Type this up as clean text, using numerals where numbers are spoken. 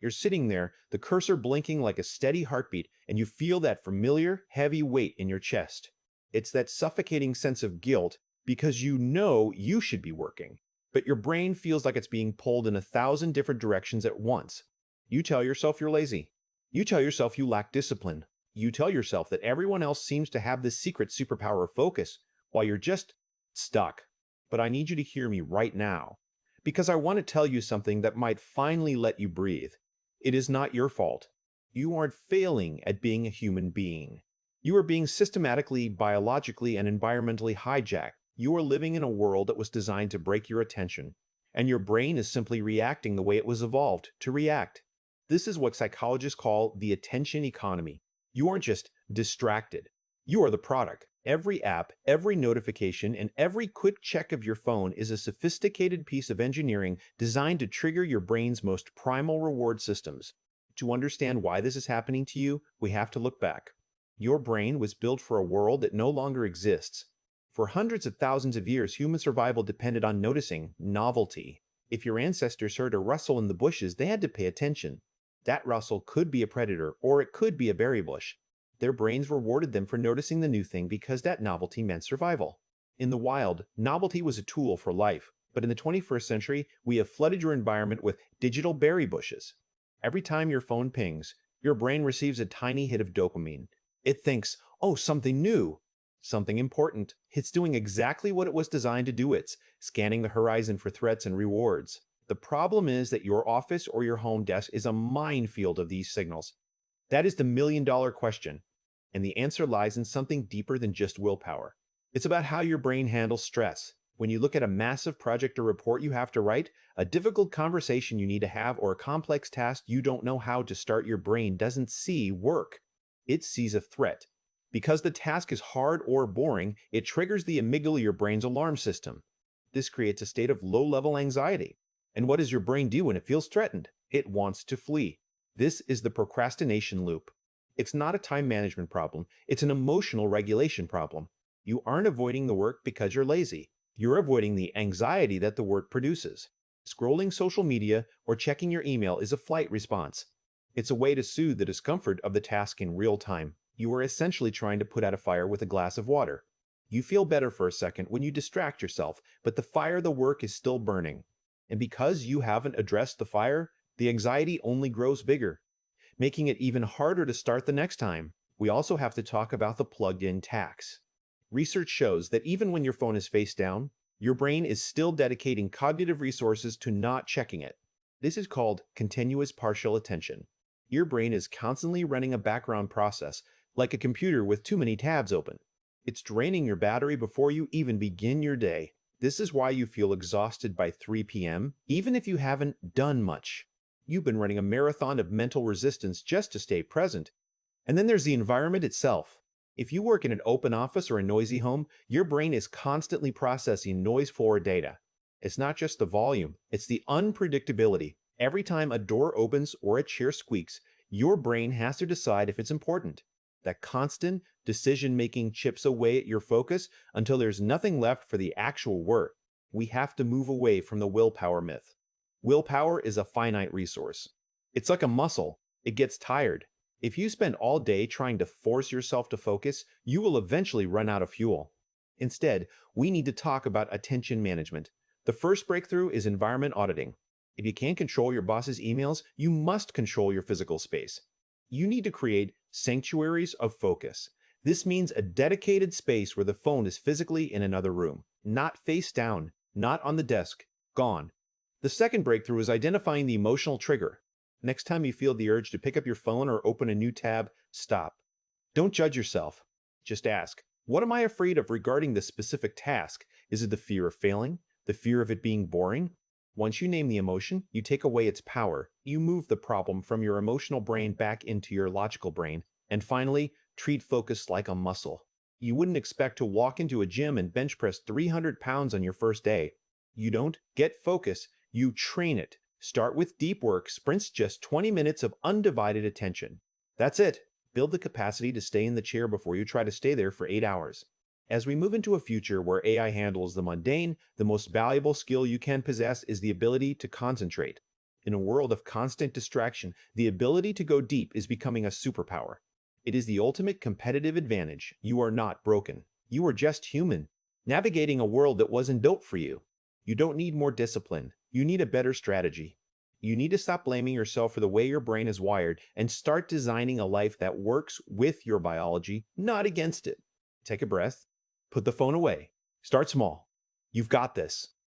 You're sitting there, the cursor blinking like a steady heartbeat, and you feel that familiar, heavy weight in your chest. It's that suffocating sense of guilt because you know you should be working, but your brain feels like it's being pulled in 1,000 different directions at once. You tell yourself you're lazy. You tell yourself you lack discipline. You tell yourself that everyone else seems to have this secret superpower of focus while you're just stuck. But I need you to hear me right now, because I want to tell you something that might finally let you breathe. It is not your fault. You aren't failing at being a human being. You are being systematically, biologically, and environmentally hijacked. You are living in a world that was designed to break your attention, and your brain is simply reacting the way it was evolved to react. This is what psychologists call the attention economy. You aren't just distracted. You are the product. Every app, every notification, and every quick check of your phone is a sophisticated piece of engineering designed to trigger your brain's most primal reward systems. To understand why this is happening to you, we have to look back. Your brain was built for a world that no longer exists. For hundreds of thousands of years, human survival depended on noticing novelty. If your ancestors heard a rustle in the bushes, they had to pay attention. That rustle could be a predator, or it could be a berry bush. Their brains rewarded them for noticing the new thing because that novelty meant survival. In the wild, novelty was a tool for life, but in the 21st century, we have flooded your environment with digital berry bushes. Every time your phone pings, your brain receives a tiny hit of dopamine. It thinks, oh, something new, something important. It's doing exactly what it was designed to do. It's scanning the horizon for threats and rewards. The problem is that your office or your home desk is a minefield of these signals. That is the million-dollar question. And the answer lies in something deeper than just willpower. It's about how your brain handles stress. When you look at a massive project or report you have to write, a difficult conversation you need to have, or a complex task you don't know how to start, your brain doesn't see work. It sees a threat. Because the task is hard or boring, it triggers the amygdala, your brain's alarm system. This creates a state of low-level anxiety. And what does your brain do when it feels threatened? It wants to flee. This is the procrastination loop. It's not a time management problem, it's an emotional regulation problem. You aren't avoiding the work because you're lazy. You're avoiding the anxiety that the work produces. Scrolling social media or checking your email is a flight response. It's a way to soothe the discomfort of the task in real time. You are essentially trying to put out a fire with a glass of water. You feel better for a second when you distract yourself, but the fire, the work, is still burning. And because you haven't addressed the fire, the anxiety only grows bigger, making it even harder to start the next time. We also have to talk about the plugged-in tax. Research shows that even when your phone is face down, your brain is still dedicating cognitive resources to not checking it. This is called continuous partial attention. Your brain is constantly running a background process, like a computer with too many tabs open. It's draining your battery before you even begin your day. This is why you feel exhausted by 3 p.m., even if you haven't done much. You've been running a marathon of mental resistance just to stay present. And then there's the environment itself. If you work in an open office or a noisy home, your brain is constantly processing noise-forward data. It's not just the volume, it's the unpredictability. Every time a door opens or a chair squeaks, your brain has to decide if it's important. That constant decision-making chips away at your focus until there's nothing left for the actual work. We have to move away from the willpower myth. Willpower is a finite resource. It's like a muscle. It gets tired. If you spend all day trying to force yourself to focus, you will eventually run out of fuel. Instead, we need to talk about attention management. The first breakthrough is environment auditing. If you can't control your boss's emails, you must control your physical space. You need to create sanctuaries of focus. This means a dedicated space where the phone is physically in another room, not face down, not on the desk, gone. The second breakthrough is identifying the emotional trigger. Next time you feel the urge to pick up your phone or open a new tab, stop. Don't judge yourself. Just ask, what am I afraid of regarding this specific task? Is it the fear of failing? The fear of it being boring? Once you name the emotion, you take away its power. You move the problem from your emotional brain back into your logical brain. And finally, treat focus like a muscle. You wouldn't expect to walk into a gym and bench press 300 pounds on your first day. You don't get focus, you train it. Start with deep work, sprints, just 20 minutes of undivided attention. That's it. Build the capacity to stay in the chair before you try to stay there for 8 hours. As we move into a future where AI handles the mundane, the most valuable skill you can possess is the ability to concentrate. In a world of constant distraction, the ability to go deep is becoming a superpower. It is the ultimate competitive advantage. You are not broken. You are just human, navigating a world that wasn't built for you. You don't need more discipline. You need a better strategy. You need to stop blaming yourself for the way your brain is wired and start designing a life that works with your biology, not against it. Take a breath. Put the phone away. Start small. You've got this.